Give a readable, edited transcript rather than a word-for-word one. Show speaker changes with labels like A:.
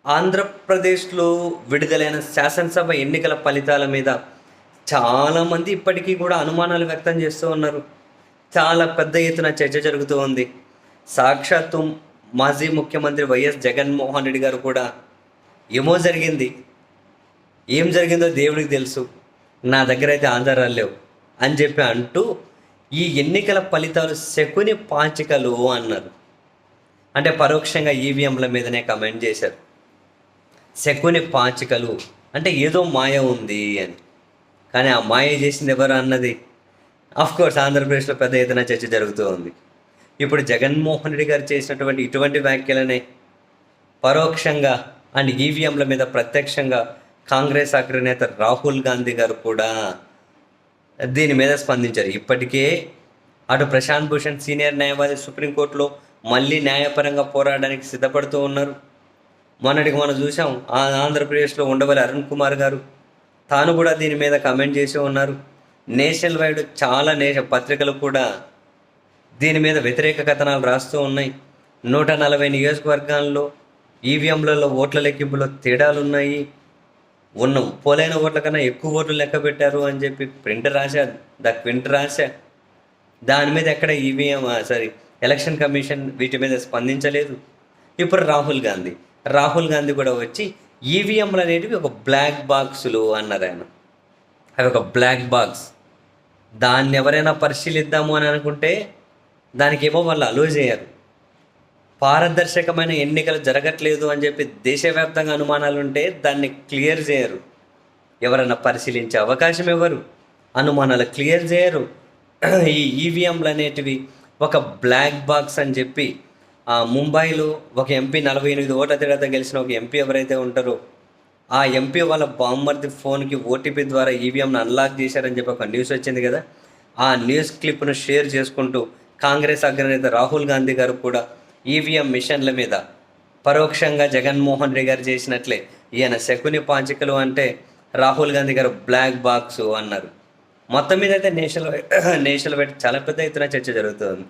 A: ఆంధ్రప్రదేశ్లో విడుదలైన శాసనసభ ఎన్నికల ఫలితాల మీద చాలామంది ఇప్పటికీ కూడా అనుమానాలు వ్యక్తం చేస్తూ ఉన్నారు. చాలా పెద్ద ఎత్తున చర్చ జరుగుతూ ఉంది. సాక్షాత్తు మాజీ ముఖ్యమంత్రి వైఎస్ జగన్మోహన్ రెడ్డి గారు కూడా ఏమో జరిగింది, ఏం జరిగిందో దేవుడికి తెలుసు, నా దగ్గర అయితే ఆధారాలు లేవు అని చెప్పి అంటూ ఈ ఎన్నికల ఫలితాలు శకుని పాచికలు అన్నారు. అంటే పరోక్షంగా ఈవీఎంల మీదనే కమెంట్ చేశారు. శకుని పాచికలు అంటే ఏదో మాయ ఉంది అని. కానీ ఆ మాయ చేసింది ఎవరు అన్నది కోర్స్ ఆంధ్రప్రదేశ్లో పెద్ద ఎత్తున చర్చ జరుగుతూ ఉంది. ఇప్పుడు జగన్మోహన్ రెడ్డి గారు చేసినటువంటి ఇటువంటి వ్యాఖ్యలనే పరోక్షంగా అండ్ ఈవీఎంల మీద ప్రత్యక్షంగా కాంగ్రెస్ అగ్రనేత రాహుల్ గాంధీ గారు కూడా దీని మీద స్పందించారు. ఇప్పటికే అటు ప్రశాంత్ భూషణ్ సీనియర్ న్యాయవాది సుప్రీంకోర్టులో మళ్ళీ న్యాయపరంగా పోరాడడానికి సిద్ధపడుతూ ఉన్నారు. మొన్నటికి మనం చూసాం, ఆంధ్రప్రదేశ్లో ఉండవల్లి అరుణ్ కుమార్ గారు తాను కూడా దీని మీద కమెంట్ చేసి ఉన్నారు. నేషనల్ వైడ్ చాలా పత్రికలు కూడా దీని మీద వ్యతిరేక కథనాలు రాస్తూ ఉన్నాయి. 140 నియోజకవర్గాల్లో ఈవీఎంలలో ఓట్ల లెక్కింపులో తేడాలు ఉన్నాయి, పోలైన ఓట్ల కన్నా ఎక్కువ ఓట్లు లెక్క పెట్టారు అని చెప్పి ప్రింట్ రాశా. దాని మీద ఎక్కడ ఎలక్షన్ కమిషన్ వీటి మీద స్పందించలేదు. ఇప్పుడు రాహుల్ గాంధీ కూడా వచ్చి ఈవీఎంలు అనేటివి ఒక బ్లాక్ బాక్సులు అన్నారు. ఆయన అవి ఒక బ్లాక్ బాక్స్, దాన్ని ఎవరైనా పరిశీలిద్దాము అని అనుకుంటే దానికేమో వాళ్ళు అలో చేయరు. పారదర్శకమైన ఎన్నికలు జరగట్లేదు అని చెప్పి దేశవ్యాప్తంగా అనుమానాలు ఉంటే దాన్ని క్లియర్ చేయరు. ఎవరైనా పరిశీలించే అవకాశం ఎవరు, అనుమానాలు క్లియర్ చేయరు. ఈ ఈవీఎంలు అనేటివి ఒక బ్లాక్ బాక్స్ అని చెప్పి ముంబైలో ఒక ఎంపీ 48 ఓట్ల తేడాతో గెలిచిన ఒక ఎంపీ ఎవరైతే ఉంటారో ఆ ఎంపీ వాళ్ళ బామ్మర్ది ఫోన్కి ఓటీపీ ద్వారా ఈవీఎంను అన్లాక్ చేశారని చెప్పి ఒక న్యూస్ వచ్చింది కదా. ఆ న్యూస్ క్లిప్ను షేర్ చేసుకుంటూ కాంగ్రెస్ అగ్రనేత రాహుల్ గాంధీ గారు కూడా ఈవీఎం మిషన్ల మీద పరోక్షంగా జగన్మోహన్ రెడ్డి గారు చేసినట్లే ఈయన శకుని పాచికలు అంటే రాహుల్ గాంధీ గారు బ్లాక్ బాక్స్ అన్నారు. మొత్తం మీద అయితే నేషనల్ వైడ్ చాలా పెద్ద ఎత్తున చర్చ జరుగుతుంది.